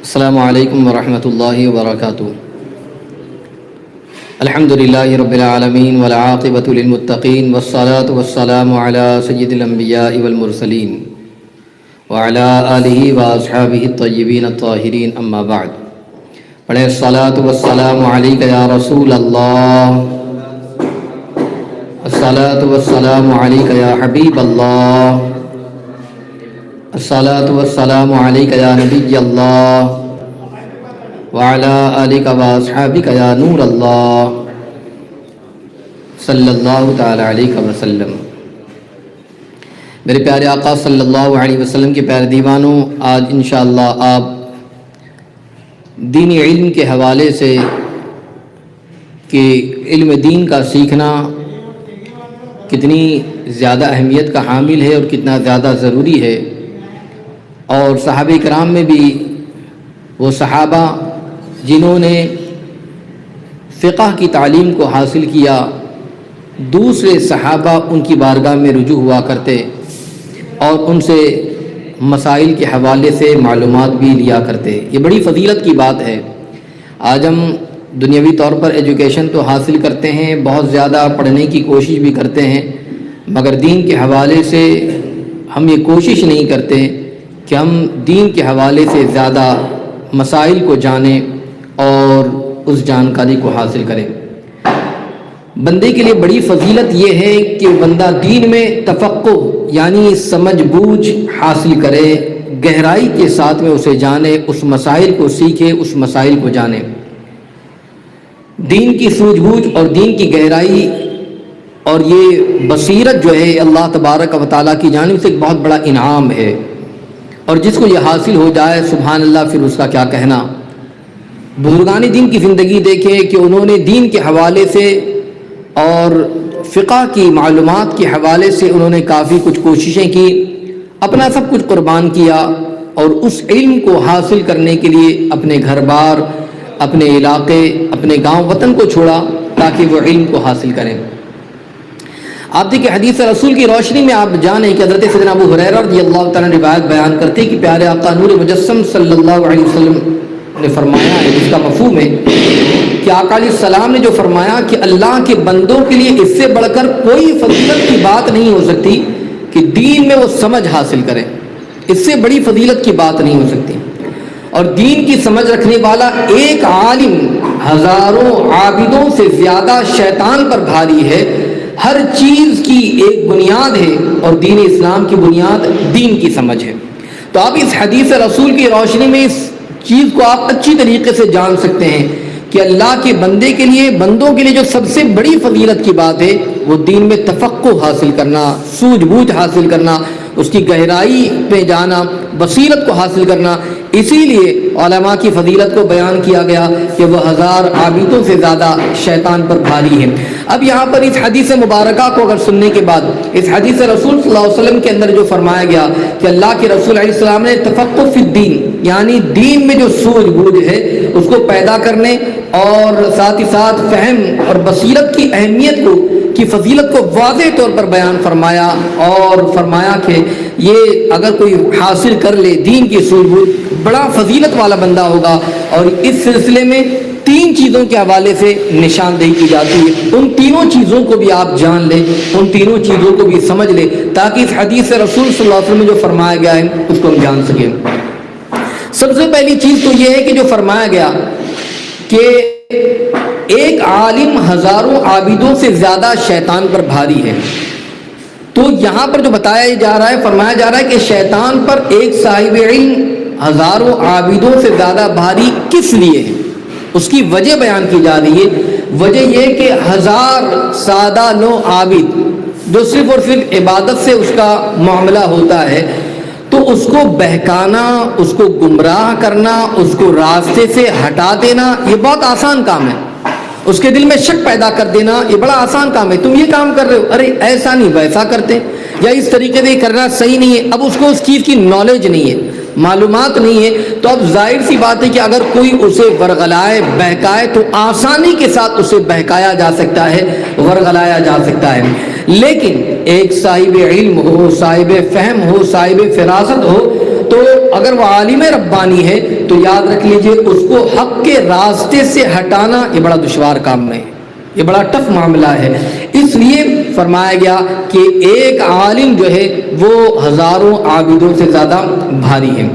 السلام علیکم ورحمۃ اللہ وبرکاتہ۔ الحمد للہ رب العالمین والعاقبۃ للمتقین والصلاة والسلام علی سید الانبیاء والمرسلین وعلی آلہ واصحابہ الطیبین الطاہرین، اما بعد۔ پڑھیں الصلاة والسلام علیک یا رسول اللہ، الصلاة والسلام علیک یا حبیب اللہ، الصلاة والسلام علیک یا نبی اللہ وعلی آلک واصحابک یا نور اللہ صلی اللہ تعالی علیہ وسلم۔ میرے پیارے آقا صلی اللہ علیہ وسلم کے پیارے دیوانوں، آج انشاءاللہ آپ دینی علم کے حوالے سے کہ علم دین کا سیکھنا کتنی زیادہ اہمیت کا حامل ہے اور کتنا زیادہ ضروری ہے، اور صحابہ کرام میں بھی وہ صحابہ جنہوں نے فقہ کی تعلیم کو حاصل کیا، دوسرے صحابہ ان کی بارگاہ میں رجوع ہوا کرتے اور ان سے مسائل کے حوالے سے معلومات بھی لیا کرتے۔ یہ بڑی فضیلت کی بات ہے۔ آج ہم دنیاوی طور پر ایجوکیشن تو حاصل کرتے ہیں، بہت زیادہ پڑھنے کی کوشش بھی کرتے ہیں، مگر دین کے حوالے سے ہم یہ کوشش نہیں کرتے کہ ہم دین کے حوالے سے زیادہ مسائل کو جانیں اور اس جانکاری کو حاصل کریں۔ بندے کے لیے بڑی فضیلت یہ ہے کہ بندہ دین میں تفقہ یعنی سمجھ بوجھ حاصل کرے، گہرائی کے ساتھ میں اسے جانے، اس مسائل کو سیکھے، اس مسائل کو جانے۔ دین کی سوجھ بوجھ اور دین کی گہرائی اور یہ بصیرت جو ہے اللہ تبارک و تعالیٰ کی جانب سے ایک بہت بڑا انعام ہے، اور جس کو یہ حاصل ہو جائے سبحان اللہ، پھر اس کا کیا کہنا۔ بزرگان دین کی زندگی دیکھیں کہ انہوں نے دین کے حوالے سے اور فقہ کی معلومات کے حوالے سے انہوں نے کافی کچھ کوششیں کی، اپنا سب کچھ قربان کیا، اور اس علم کو حاصل کرنے کے لیے اپنے گھر بار، اپنے علاقے، اپنے گاؤں وطن کو چھوڑا تاکہ وہ علم کو حاصل کریں۔ آپ دیکھیں حدیث رسول کی روشنی میں آپ جانیں کہ حضرت سیدنا ابو ہریرہ رضی اللہ تعالیٰ نے روایت بیان کرتے کہ پیارے آقا نور مجسم صلی اللہ علیہ وسلم نے فرمایا ہے، جس کا مفہوم ہے کہ آقا علیہ السلام نے جو فرمایا کہ اللہ کے بندوں کے لیے اس سے بڑھ کر کوئی فضیلت کی بات نہیں ہو سکتی کہ دین میں وہ سمجھ حاصل کریں، اس سے بڑی فضیلت کی بات نہیں ہو سکتی۔ اور دین کی سمجھ رکھنے والا ایک عالم ہزاروں عابدوں سے زیادہ شیطان پر بھاری ہے۔ ہر چیز کی ایک بنیاد ہے، اور دین اسلام کی بنیاد دین کی سمجھ ہے۔ تو آپ اس حدیث رسول کی روشنی میں اس چیز کو آپ اچھی طریقے سے جان سکتے ہیں کہ اللہ کے بندے کے لیے، بندوں کے لیے جو سب سے بڑی فضیلت کی بات ہے وہ دین میں تفقہ حاصل کرنا، سوجھ بوجھ حاصل کرنا، اس کی گہرائی پہ جانا، بصیرت کو حاصل کرنا۔ اسی لیے علماء کی فضیلت کو بیان کیا گیا کہ وہ ہزار عابدوں سے زیادہ شیطان پر بھاری ہے۔ اب یہاں پر اس حدیث مبارکہ کو اگر سننے کے بعد اس حدیث رسول صلی اللہ علیہ وسلم کے اندر جو فرمایا گیا کہ اللہ کے رسول علیہ السلام نے تفقہ فی الدین یعنی دین میں جو سوجھ بوجھ ہے اس کو پیدا کرنے، اور ساتھ ہی ساتھ فہم اور بصیرت کی اہمیت کو، کی فضیلت کو واضح طور پر بیان فرمایا، اور فرمایا کہ یہ اگر کوئی حاصل کر لے دین کی سوجھ بوجھ بڑا فضیلت والا بندہ ہوگا۔ اور اس سلسلے میں تین چیزوں کے حوالے سے نشاندہی کی جاتی ہے، ان تینوں چیزوں کو بھی آپ جان لیں، ان تینوں چیزوں کو بھی سمجھ لیں، تاکہ اس حدیث رسول صلی اللہ علیہ وسلم میں جو فرمایا گیا ہے اس کو ہم جان سکیں۔ سب سے پہلی چیز تو یہ ہے کہ جو فرمایا گیا کہ ایک عالم ہزاروں عابدوں سے زیادہ شیطان پر بھاری ہے، تو یہاں پر جو بتایا جا رہا ہے، فرمایا جا رہا ہے کہ شیطان پر ایک صاحب علم ہزاروں عابدوں سے زیادہ بھاری کس لیے ہے، اس کی وجہ بیان کی جا رہی ہے۔ وجہ یہ کہ ہزار سادہ نو عابد جو صرف اور صرف عبادت سے اس کا معاملہ ہوتا ہے، تو اس کو بہکانا، اس کو گمراہ کرنا، اس کو راستے سے ہٹا دینا یہ بہت آسان کام ہے۔ اس کے دل میں شک پیدا کر دینا یہ بڑا آسان کام ہے۔ تم یہ کام کر رہے ہو، ارے ایسا نہیں ویسا کرتے، یا اس طریقے سے کرنا صحیح نہیں ہے۔ اب اس کو اس چیز کی نالج نہیں ہے، معلومات نہیں ہے، تو اب ظاہر سی بات ہے کہ اگر کوئی اسے ورغلائے، بہکائے تو آسانی کے ساتھ اسے بہکایا جا سکتا ہے، ورغلایا جا سکتا ہے۔ لیکن ایک صاحب علم ہو، صاحب فہم ہو، صاحب فراست ہو، تو تو اگر وہ عالم ربانی ہے تو یاد رکھ لیجئے اس کو حق کے راستے سے ہٹانا یہ بڑا دشوار کام ہے، یہ بڑا ٹف معاملہ ہے۔ اس لیے فرمایا گیا کہ ایک عالم جو ہے وہ ہزاروں عابدوں سے زیادہ بھاری ہے۔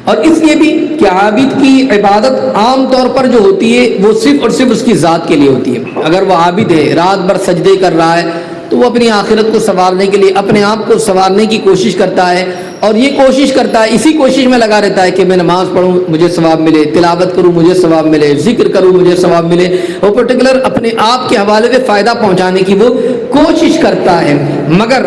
اور اس لیے بھی کہ عابد کی عبادت عام طور پر جو ہوتی ہے وہ صرف اور صرف اس کی ذات کے لیے ہوتی ہے۔ اگر وہ عابد ہے، رات بھر سجدے کر رہا ہے، تو وہ اپنی آخرت کو سنوارنے کے لیے اپنے آپ کو سنوارنے کی کوشش کرتا ہے، اور یہ کوشش کرتا ہے، اسی کوشش میں لگا رہتا ہے کہ میں نماز پڑھوں مجھے ثواب ملے، تلاوت کروں مجھے ثواب ملے، ذکر کروں مجھے ثواب ملے، وہ پرٹیکولر اپنے آپ کے حوالے سے فائدہ پہنچانے کی وہ کوشش کرتا ہے۔ مگر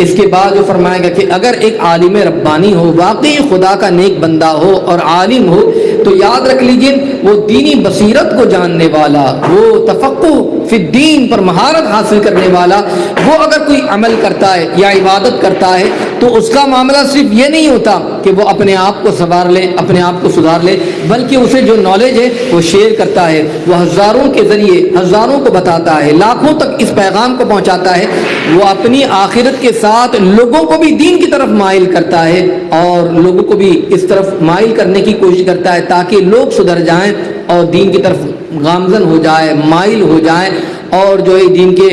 اس کے بعد جو فرمایا گیا کہ اگر ایک عالم ربانی ہو، واقعی خدا کا نیک بندہ ہو اور عالم ہو، تو یاد رکھ لیجئے وہ دینی بصیرت کو جاننے والا، وہ تفقہ فی الدین پر مہارت حاصل کرنے والا، وہ اگر کوئی عمل کرتا ہے یا عبادت کرتا ہے تو اس کا معاملہ صرف یہ نہیں ہوتا کہ وہ اپنے آپ کو سنوار لے، اپنے آپ کو سدھار لے، بلکہ اسے جو نالج ہے وہ شیئر کرتا ہے، وہ ہزاروں کے ذریعے ہزاروں کو بتاتا ہے، لاکھوں تک اس پیغام کو پہنچاتا ہے، وہ اپنی آخرت کے ساتھ لوگوں کو بھی دین کی طرف مائل کرتا ہے اور لوگوں کو بھی اس طرف مائل کرنے کی کوشش کرتا ہے تاکہ لوگ سدھر جائیں اور دین کی طرف گامزن ہو جائے، مائل ہو جائیں، اور جو ہے دین کے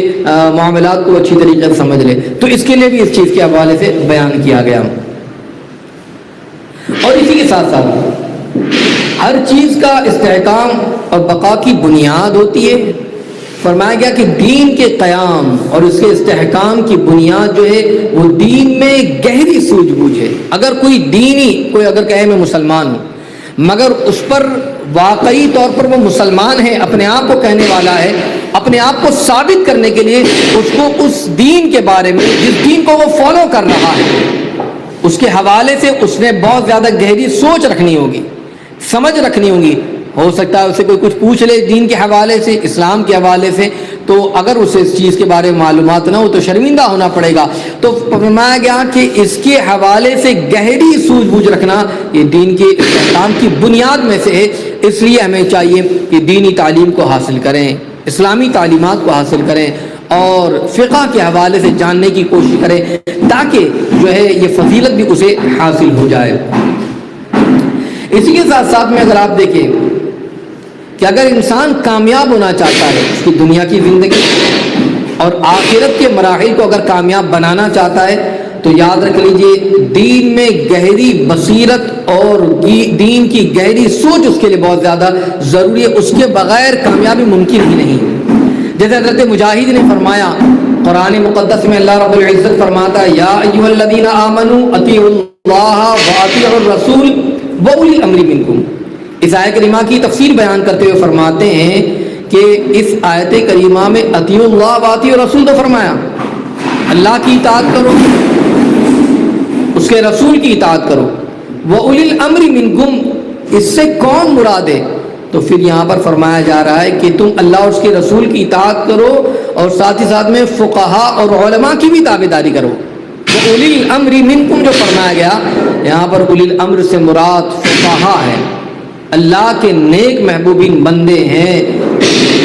معاملات کو اچھی طریقے سے سمجھ لے۔ تو اس کے لیے بھی اس چیز کے حوالے سے بیان کیا گیا۔ اور اسی کے ساتھ ساتھ ہر چیز کا استحکام اور بقا کی بنیاد ہوتی ہے۔ فرمایا گیا کہ دین کے قیام اور اس کے استحکام کی بنیاد جو ہے وہ دین میں گہری سوجھ بوجھ ہے۔ اگر کوئی دینی کوئی اگر کہے میں مسلمان ہوں، مگر اس پر واقعی طور پر وہ مسلمان ہے، اپنے آپ کو کہنے والا ہے، اپنے آپ کو ثابت کرنے کے لیے اس کو اس دین کے بارے میں جس دین کو وہ فالو کر رہا ہے اس کے حوالے سے اس نے بہت زیادہ گہری سوچ رکھنی ہوگی، سمجھ رکھنی ہوگی۔ ہو سکتا ہے اسے کوئی کچھ پوچھ لے دین کے حوالے سے، اسلام کے حوالے سے، تو اگر اسے اس چیز کے بارے میں معلومات نہ ہو تو شرمندہ ہونا پڑے گا۔ تو فرمایا گیا کہ اس کے حوالے سے گہری سوجھ بوجھ رکھنا یہ دین کے استحکام کی بنیاد میں سے ہے۔ اس لیے ہمیں چاہیے کہ دینی تعلیم کو حاصل کریں، اسلامی تعلیمات کو حاصل کریں اور فقہ کے حوالے سے جاننے کی کوشش کریں تاکہ جو ہے یہ فضیلت بھی اسے حاصل ہو جائے۔ اسی کے ساتھ ساتھ میں اگر آپ دیکھیں کہ اگر انسان کامیاب ہونا چاہتا ہے اس کی دنیا کی زندگی اور آخرت کے مراحل کو اگر کامیاب بنانا چاہتا ہے تو یاد رکھ لیجئے دین میں گہری بصیرت اور دین کی گہری سوچ اس کے لیے بہت زیادہ ضروری ہے۔ اس کے بغیر کامیابی ممکن ہی نہیں۔ جیسے حضرت مجاہد نے فرمایا قرآن مقدس میں اللہ رب العزت فرماتا ہے یا ایھا الذین آمنوا اطیعوا اللہ واطیعوا الرسول واولی الامر منکم۔ اس آیت کریمہ کی تفسیر بیان کرتے ہوئے فرماتے ہیں کہ اس آیت کریمہ میں اطیعوا اللہ واطیعوا الرسول تو فرمایا اللہ کی اطاعت کرو، اس کے رسول کی اطاعت کرو، وَأُولِي الْأَمْرِ مِنْكُمْ اس سے کون مراد ہے؟ تو پھر یہاں پر فرمایا جا رہا ہے کہ تم اللہ اور اس کے رسول کی اطاعت کرو اور ساتھ ہی ساتھ میں فقہاء اور علماء کی بھی تابعداری کرو۔ وَأُولِي الْأَمْرِ مِنْكُمْ جو فرمایا گیا یہاں پر اولی الامر سے مراد فقہاء ہے، اللہ کے نیک محبوبین بندے ہیں،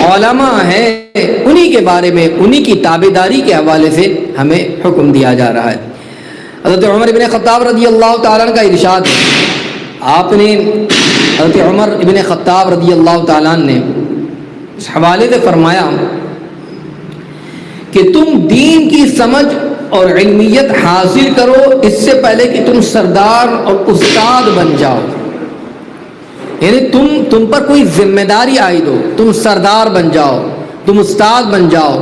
علماء ہیں، انہی کے بارے میں انہی کی تابعداری کے حوالے سے ہمیں حکم دیا جا رہا ہے۔ حضرت عمر ابن خطاب رضی اللہ تعالیٰ عنہ کا ارشاد ہے، آپ نے حضرت عمر ابن خطاب رضی اللہ تعالیٰ عنہ نے اس حوالے سے فرمایا کہ تم دین کی سمجھ اور علمیت حاصل کرو اس سے پہلے کہ تم سردار اور استاد بن جاؤ، یعنی تم پر کوئی ذمہ داری عائد ہو، تم سردار بن جاؤ، تم استاد بن جاؤ،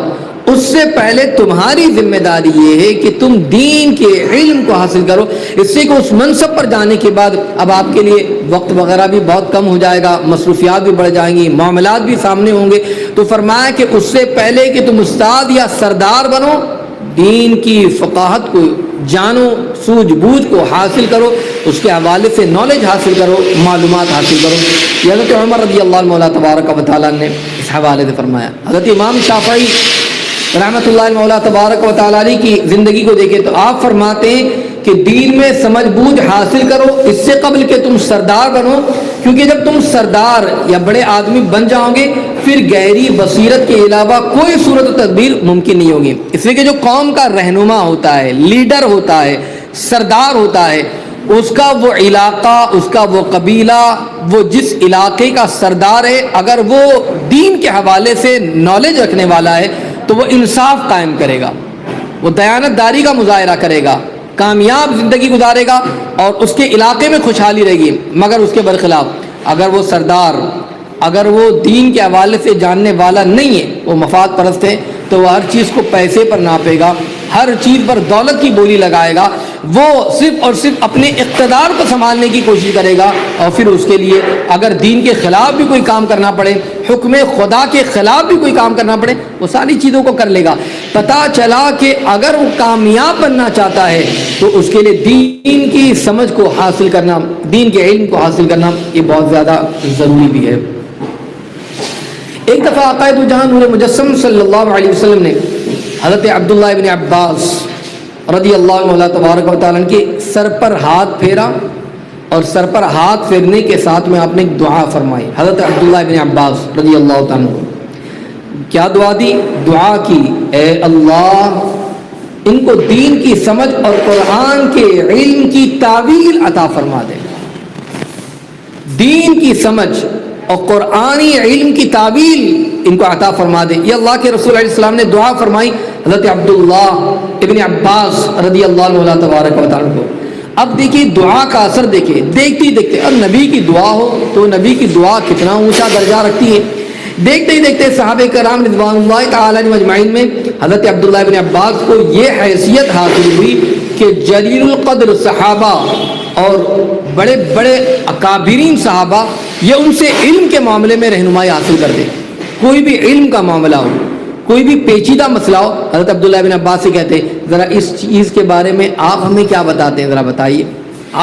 اس سے پہلے تمہاری ذمہ داری یہ ہے کہ تم دین کے علم کو حاصل کرو، اس سے کہ اس منصب پر جانے کے بعد اب آپ کے لیے وقت وغیرہ بھی بہت کم ہو جائے گا، مصروفیات بھی بڑھ جائیں گی، معاملات بھی سامنے ہوں گے، تو فرمایا کہ اس سے پہلے کہ تم استاد یا سردار بنو دین کی فقاہت کو جانو، سوجھ بوجھ کو حاصل کرو، اس کے حوالے سے نالج حاصل کرو، معلومات حاصل کرو۔ یہ حضرت عمر رضی اللہ عنہ مولا تبارک و تعالیٰ نے اس حوالے سے فرمایا۔ حضرت امام شافعی رحمۃ اللہ مولا تبارک و تعالیٰ کی زندگی کو دیکھیں تو آپ فرماتے ہیں کہ دین میں سمجھ بوجھ حاصل کرو اس سے قبل کہ تم سردار بنو، کیونکہ جب تم سردار یا بڑے آدمی بن جاؤ گے پھر گہری بصیرت کے علاوہ کوئی صورت و تدبیر ممکن نہیں ہوگی۔ اس لیے کہ جو قوم کا رہنما ہوتا ہے، لیڈر ہوتا ہے، سردار ہوتا ہے، اس کا وہ علاقہ، اس کا وہ قبیلہ، وہ جس علاقے کا سردار ہے، اگر وہ دین کے حوالے سے نالج رکھنے والا ہے تو وہ انصاف قائم کرے گا، وہ دیانت داری کا مظاہرہ کرے گا، کامیاب زندگی گزارے گا اور اس کے علاقے میں خوشحالی رہے گی۔ مگر اس کے برخلاف اگر وہ سردار، اگر وہ دین کے حوالے سے جاننے والا نہیں ہے، وہ مفاد پرست ہے، تو وہ ہر چیز کو پیسے پر ناپے گا، ہر چیز پر دولت کی بولی لگائے گا، وہ صرف اور صرف اپنے اقتدار کو سنبھالنے کی کوشش کرے گا، اور پھر اس کے لیے اگر دین کے خلاف بھی کوئی کام کرنا پڑے، حکم خدا کے خلاف بھی کوئی کام کرنا پڑے، وہ ساری چیزوں کو کر لے گا۔ پتہ چلا کہ اگر وہ کامیاب بننا چاہتا ہے تو اس کے لیے دین کی سمجھ کو حاصل کرنا، دین کے علم کو حاصل کرنا یہ بہت زیادہ ضروری بھی ہے۔ ایک دفعہ آقا دو جہاں نور مجسم صلی اللہ علیہ وسلم نے حضرت عبداللہ ابن عباس رضی اللہ عنہ تبارک و تعالیٰ کے سر پر ہاتھ پھیرا، اور سر پر ہاتھ پھیرنے کے ساتھ میں آپ نے ایک دعا فرمائی۔ حضرت عبداللہ ابن عباس رضی اللہ تعالیٰ عنہ کیا دعا دی؟ دعا کی، اے اللہ ان کو دین کی سمجھ اور قرآن کے علم کی تعویل عطا فرما دے۔ دین کی سمجھ اور قرآنی علم کی تعویل ان کو عطا فرما دے۔ یہ اللہ کے رسول علیہ السلام نے دعا فرمائی حضرت عبداللہ ابن عباس رضی اللہ عنہ تبارک و تعالیٰ کو۔ اب دیکھیے دعا کا اثر، دیکھیے دیکھتے ہی دیکھتے، اب نبی کی دعا ہو تو نبی کی دعا کتنا اونچا درجہ رکھتی ہے۔ دیکھتے ہی دیکھتے صحابہ کرام رضوان اللہ تعالیٰ عنہم اجمعین میں حضرت عبداللہ ابن عباس کو یہ حیثیت حاصل ہوئی کہ جلیل القدر صحابہ اور بڑے بڑے اکابرین صحابہ یہ ان سے علم کے معاملے میں رہنمائی حاصل کر دیں۔ کوئی بھی علم کا معاملہ ہو، کوئی بھی پیچیدہ مسئلہ ہو، حضرت عبداللہ بن عباس سے کہتے ذرا اس چیز کے بارے میں آپ ہمیں کیا بتاتے ہیں، ذرا بتائیے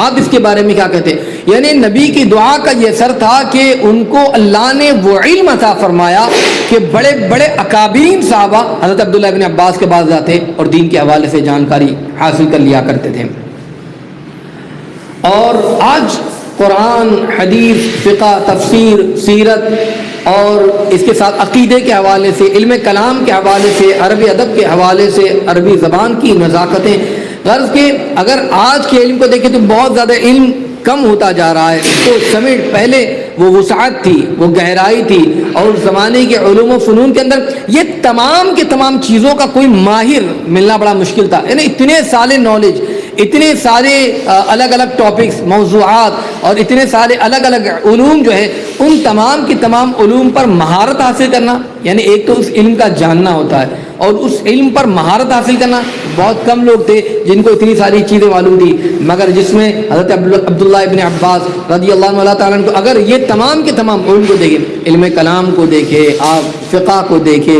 آپ اس کے بارے میں کیا کہتے ہیں۔ یعنی نبی کی دعا کا یہ اثر تھا کہ ان کو اللہ نے وہ علم عطا فرمایا کہ بڑے بڑے اکابرین صحابہ حضرت عبداللہ بن عباس کے پاس جاتے اور دین کے حوالے سے جانکاری حاصل کر لیا کرتے تھے۔ اور آج قرآن، حدیث، فقہ، تفسیر، سیرت اور اس کے ساتھ عقیدے کے حوالے سے، علم کلام کے حوالے سے، عربی ادب کے حوالے سے، عربی زبان کی نزاکتیں، غرض کہ اگر آج کے علم کو دیکھیں تو بہت زیادہ علم کم ہوتا جا رہا ہے۔ تو سمجھ پہلے وہ وسعت تھی، وہ گہرائی تھی، اور اس زمانے کے علوم و فنون کے اندر یہ تمام کے تمام چیزوں کا کوئی ماہر ملنا بڑا مشکل تھا۔ یعنی اتنے سارے نالج، اتنے سارے الگ الگ ٹاپکس، موضوعات اور اتنے سارے الگ الگ علوم جو ہے، ان تمام کی تمام علوم پر مہارت حاصل کرنا، یعنی ایک تو اس علم کا جاننا ہوتا ہے اور اس علم پر مہارت حاصل کرنا، بہت کم لوگ تھے جن کو اتنی ساری چیزیں معلوم تھی۔ مگر جس میں حضرت عبداللہ ابن عباس رضی اللہ تعالیٰ عنہ کو اگر یہ تمام کے تمام علم کو دیکھیں، علم کلام کو دیکھے آپ، فقہ کو دیکھے،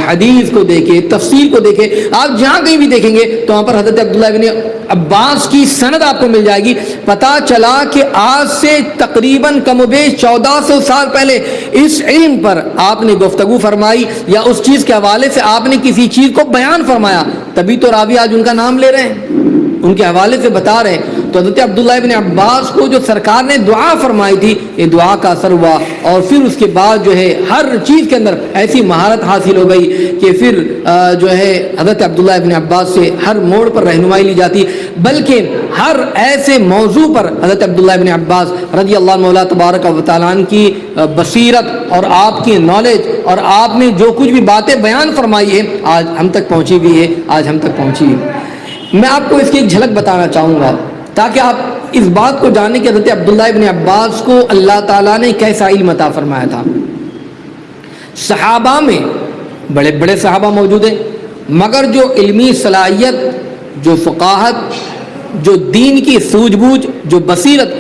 حدیث کو دیکھے، تفسیر کو دیکھے، آپ جہاں کہیں بھی دیکھیں گے تو وہاں پر حضرت عبداللہ ابن عباس کی سند آپ کو مل جائے گی۔ پتہ چلا کہ آج سے تقریباً کم و بیش 1400 سال پہلے اس علم پر آپ نے گفتگو فرمائی یا اس چیز کے حوالے سے آپ نے کسی چیز کو بیان فرمایا، تبھی تو راوی آج ان کا نام لے رہے ہیں، ان کے حوالے سے بتا رہے ہیں۔ تو حضرت عبداللہ ابن عباس کو جو سرکار نے دعا فرمائی تھی، یہ دعا کا اثر ہوا، اور پھر اس کے بعد جو ہے ہر چیز کے اندر ایسی مہارت حاصل ہو گئی کہ پھر جو ہے حضرت عبداللہ ابن عباس سے ہر موڑ پر رہنمائی لی جاتی، بلکہ ہر ایسے موضوع پر حضرت عبداللہ ابن عباس رضی اللہ عنہ تبارک و تعالیٰ عنہ کی بصیرت اور آپ کی نالج اور آپ نے جو کچھ بھی باتیں بیان فرمائی ہے آج ہم تک پہنچی بھی ہے، آج ہم تک پہنچی ہے۔ میں آپ کو اس کی ایک جھلک بتانا چاہوں گا تاکہ آپ اس بات کو جانیں کہ حضرت عبداللہ ابن عباس کو اللہ تعالیٰ نے کیسا علم عطا فرمایا تھا۔ صحابہ میں بڑے بڑے صحابہ موجود ہیں، مگر جو علمی صلاحیت، جو فقاہت، جو دین کی سوجھ بوجھ، جو بصیرت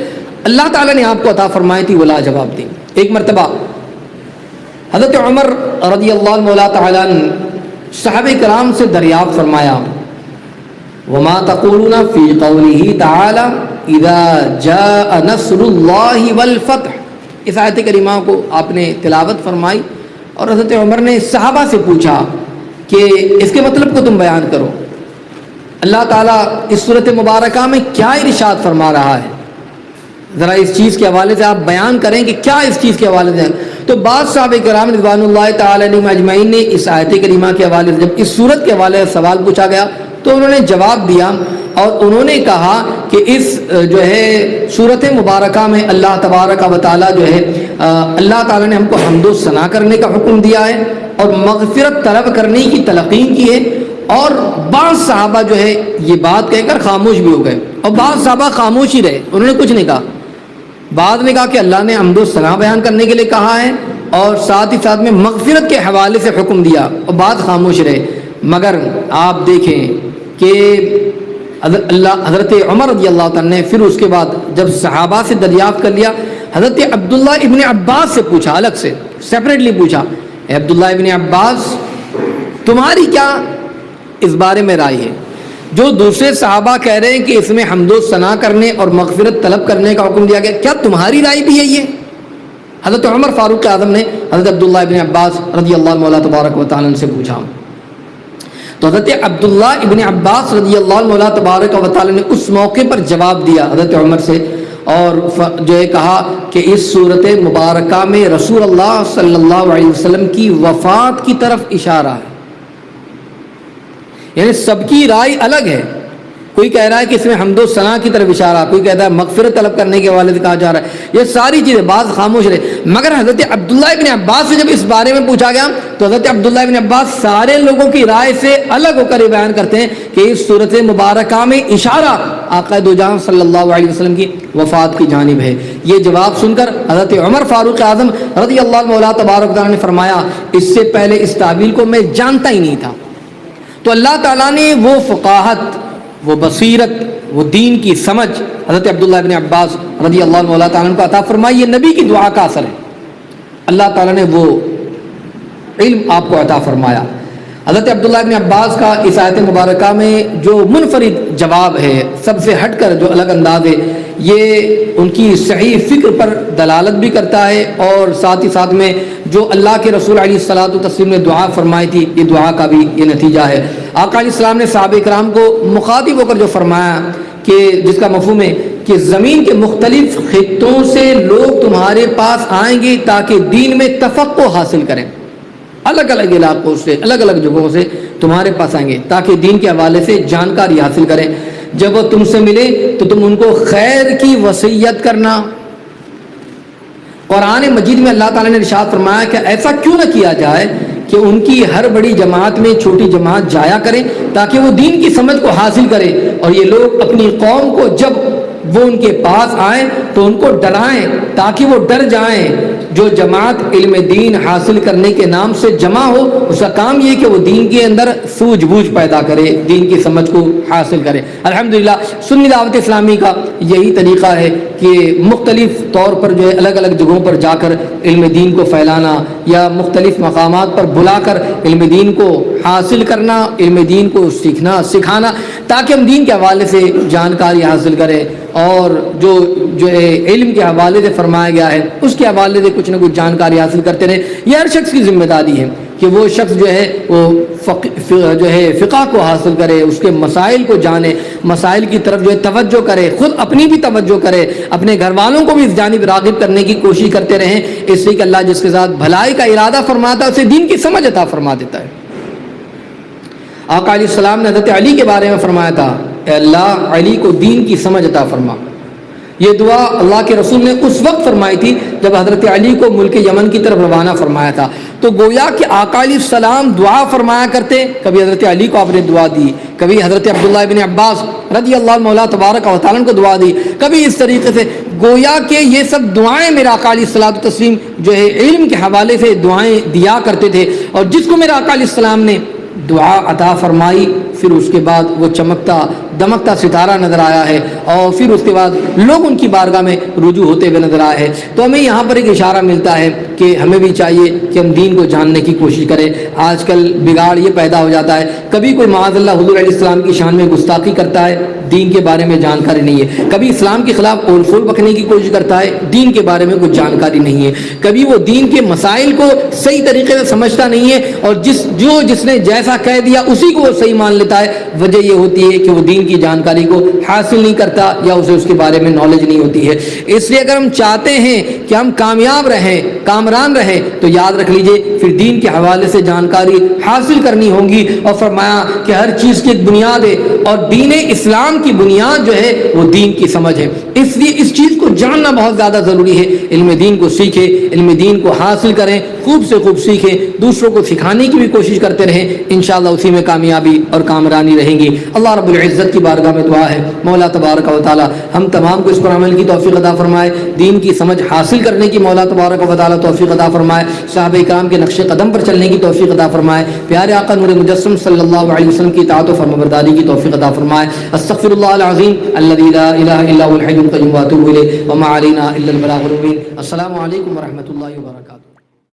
اللہ تعالیٰ نے آپ کو عطا فرمائی تھی وہ لاجواب تھی۔ ایک مرتبہ حضرت عمر رضی اللہ تعالیٰ عنہ صحابہ کرام سے دریافت فرمایا، وما تقولون فی قوله تعالی اذا جاء نصر اللہ والفتح۔ اس آیت کریمہ کو آپ نے تلاوت فرمائی اور حضرت عمر نے صحابہ سے پوچھا کہ اس کے مطلب کو تم بیان کرو، اللہ تعالیٰ اس صورت مبارکہ میں کیا ارشاد فرما رہا ہے، ذرا اس چیز کے حوالے سے آپ بیان کریں کہ کیا اس چیز کے حوالے سے۔ تو بعض صحابہ کرام رضوان اللہ تعالی علیہم اجمعین نے اس آیت کریمہ کے حوالے سے جب اس صورت کے حوالے سے سوال پوچھا گیا تو انہوں نے جواب دیا اور انہوں نے کہا کہ اس جو ہے صورت مبارکہ میں اللہ تبارک و تعالیٰ جو ہے اللہ تعالیٰ نے ہم کو حمد و ثنا کرنے کا حکم دیا ہے اور مغفرت طلب کرنے کی تلقین کی ہے. اور بعض صحابہ جو ہے یہ بات کہہ کر خاموش بھی ہو گئے اور بعض صحابہ خاموش ہی رہے, انہوں نے کچھ نہیں کہا. بعد میں کہا کہ اللہ نے حمد و ثنا بیان کرنے کے لیے کہا ہے اور ساتھ ہی ساتھ میں مغفرت کے حوالے سے حکم دیا اور بات خاموش رہے. مگر آپ دیکھیں کہ حضرت عمر رضی اللہ تعالیٰ نے پھر اس کے بعد جب صحابہ سے دریافت کر لیا, حضرت عبداللہ ابن عباس سے پوچھا, الگ سے سیپریٹلی پوچھا, اے عبداللہ ابن عباس تمہاری کیا اس بارے میں رائے ہے؟ جو دوسرے صحابہ کہہ رہے ہیں کہ اس میں حمد و ثنا کرنے اور مغفرت طلب کرنے کا حکم دیا گیا, کیا تمہاری رائے بھی ہے یہ؟ حضرت عمر فاروق اعظم نے حضرت عبداللہ ابن عباس رضی اللہ مولا تبارک و تعالیٰ سے پوچھا. تو حضرت عبداللہ ابن عباس رضی اللہ مولا تبارک و تعالیٰ نے اس موقع پر جواب دیا حضرت عمر سے اور جو ہے کہا کہ اس صورت مبارکہ میں رسول اللہ صلی اللہ علیہ وسلم کی وفات کی طرف اشارہ ہے. یعنی سب کی رائے الگ ہے, کوئی کہہ رہا ہے کہ اس میں حمد و ثنا کی طرف اشارہ, کوئی کہتا ہے مغفرت طلب کرنے کے حوالے سے کہا جا رہا ہے. یہ ساری چیزیں بعض خاموش رہے. مگر حضرت عبداللہ ابن عباس سے جب اس بارے میں پوچھا گیا تو حضرت عبداللہ ابن عباس سارے لوگوں کی رائے سے الگ ہو کر یہ بیان کرتے ہیں کہ اس صورت مبارکہ میں اشارہ آقا دو جہاں صلی اللہ علیہ وسلم کی وفات کی جانب ہے. یہ جواب سن کر حضرت عمر فاروق اعظم رضی اللہ مولا تبارک تعالیٰ نے فرمایا, اس سے پہلے اس تعبیر کو میں جانتا ہی نہیں تھا. تو اللہ تعالیٰ نے وہ فقاہت, وہ بصیرت, وہ دین کی سمجھ حضرت عبداللہ ابن عباس رضی اللہ مولا تعالیٰ کو عطا فرمائی. یہ نبی کی دعا کا اثر ہے, اللہ تعالیٰ نے وہ علم آپ کو عطا فرمایا. حضرت عبداللہ ابن عباس کا اس آیت مبارکہ میں جو منفرد جواب ہے, سب سے ہٹ کر جو الگ انداز ہے, یہ ان کی صحیح فکر پر دلالت بھی کرتا ہے اور ساتھ ہی ساتھ میں جو اللہ کے رسول علیہ الصلوۃ والتسلیم نے دعا فرمائی تھی, یہ دعا کا بھی یہ نتیجہ ہے. آقا علیہ السلام نے صحابہ کرام کو مخاطب ہو کر جو فرمایا کہ جس کا مفہوم ہے کہ زمین کے مختلف خطوں سے لوگ تمہارے پاس آئیں گے تاکہ دین میں تفقہ حاصل کریں. الگ الگ علاقوں سے, الگ الگ جگہوں سے تمہارے پاس آئیں گے تاکہ دین کے حوالے سے جانکاری حاصل کریں. جب وہ تم سے ملے تو تم ان کو خیر کی وصیت کرنا. قرآن مجید میں اللہ تعالیٰ نے ارشاد فرمایا کہ ایسا کیوں نہ کیا جائے کہ ان کی ہر بڑی جماعت میں چھوٹی جماعت جایا کرے تاکہ وہ دین کی سمجھ کو حاصل کرے, اور یہ لوگ اپنی قوم کو جب وہ ان کے پاس آئیں تو ان کو ڈرائیں تاکہ وہ ڈر جائیں. جو جماعت علم دین حاصل کرنے کے نام سے جمع ہو, اس کا کام یہ کہ وہ دین کے اندر سوجھ بوجھ پیدا کرے, دین کی سمجھ کو حاصل کرے. الحمدللہ سنی دعوت اسلامی کا یہی طریقہ ہے کہ مختلف طور پر جو ہے الگ الگ جگہوں پر جا کر علم دین کو پھیلانا یا مختلف مقامات پر بلا کر علم دین کو حاصل کرنا, علم دین کو سیکھنا سکھانا, تاکہ ہم دین کے حوالے سے جانکاری حاصل کریں اور جو ہے علم کے حوالے سے فرمایا گیا ہے اس کے حوالے سے کچھ نہ کچھ جانکاری حاصل کرتے رہیں. یہ ہر شخص کی ذمہ داری ہے کہ وہ شخص جو ہے وہ فقہ کو حاصل کرے, اس کے مسائل کو جانے, مسائل کی طرف جو ہے توجہ کرے, خود اپنی بھی توجہ کرے, اپنے گھر والوں کو بھی اس جانب راغب کرنے کی کوشش کرتے رہیں. اس لیے کہ اللہ جس کے ساتھ بھلائی کا ارادہ فرماتا ہے اسے دین کی سمجھ عطا فرما دیتا ہے. آقا علیہ السلام نے حضرت علی کے بارے میں فرمایا تھا, اے اللہ علی کو دین کی سمجھ عطا فرما. یہ دعا اللہ کے رسول نے اس وقت فرمائی تھی جب حضرت علی کو ملک یمن کی طرف روانہ فرمایا تھا. تو گویا کہ آقا علیہ السلام دعا فرمایا کرتے, کبھی حضرت علی کو آپ نے دعا دی, کبھی حضرت عبداللہ ابن عباس رضی اللہ مولا تبارک و تعالیٰ کو دعا دی, کبھی اس طریقے سے. گویا کہ یہ سب دعائیں میرا آقا علیہ الصلوۃ والتسلیم جو ہے علم کے حوالے سے دعائیں دیا کرتے تھے, اور جس کو میرا آقا علیہ السلام نے دعا عطا فرمائی پھر اس کے بعد وہ چمکتا دمکتا ستارہ نظر آیا ہے اور پھر اس کے بعد لوگ ان کی بارگاہ میں رجوع ہوتے ہوئے نظر آئے ہیں. تو ہمیں یہاں پر ایک اشارہ ملتا ہے کہ ہمیں بھی چاہیے کہ ہم دین کو جاننے کی کوشش کریں. آج کل بگاڑ یہ پیدا ہو جاتا ہے, کبھی کوئی معاذ اللہ حضور علیہ السلام کی شان میں گستاخی کرتا ہے, دین کے بارے میں جانکاری نہیں ہے. کبھی اسلام کے خلاف اول فول بکنے کی کوشش کرتا ہے, دین کے بارے میں کچھ جانکاری نہیں ہے. کبھی وہ دین کے مسائل کو صحیح طریقے سے سمجھتا نہیں ہے اور جس نے جیسا کہہ دیا اسی کو وہ صحیح مان لیتا ہے. وجہ یہ ہوتی ہے کہ وہ دین کی جانکاری کو حاصل نہیں کرتا یا اسے اس کے بارے میں نالج نہیں ہوتی ہے. اس لیے اگر ہم چاہتے ہیں کہ ہم کامیاب رہیں, کامران رہیں, تو یاد رکھ لیجئے پھر دین کے حوالے سے جانکاری حاصل کرنی ہوگی. اور فرمایا کہ ہر چیز کی ایک بنیاد ہے اور دین اسلام کی بنیاد جو ہے وہ دین کی سمجھ ہے. اس لیے اس چیز کو جاننا بہت زیادہ ضروری ہے. علم دین کو سیکھیں, علم دین کو حاصل کریں, خوب سے خوب سیکھیں, دوسروں کو سکھانے کی بھی کوشش کرتے رہیں. انشاءاللہ اسی میں کامیابی اور کامرانی رہیں گی. اللہ رب العزت کی بارگاہ میں دعا ہے, مولا تبارک و تعالی ہم تمام کو اس پر عمل کی توفیق عطا فرمائے, دین کی سمجھ حاصل کرنے کی مولا تبارک و تعالی توفیق عطا فرمائے, صحابہ کرام کے نقش قدم پر چلنے کی توفیق عطا فرمائے, پیارے آقا نور مجسم صلی اللہ علیہ وسلم کی اطاعت و فرمانبرداری کی توفیق عطا فرمائے. استغفر اللہ العظیم الذی لا الہ الا هو الحی القیوم واتوب الیہ وما علینا الا البلاغ المبین. السلام علیکم ورحمۃ اللہ وبرکاتہ.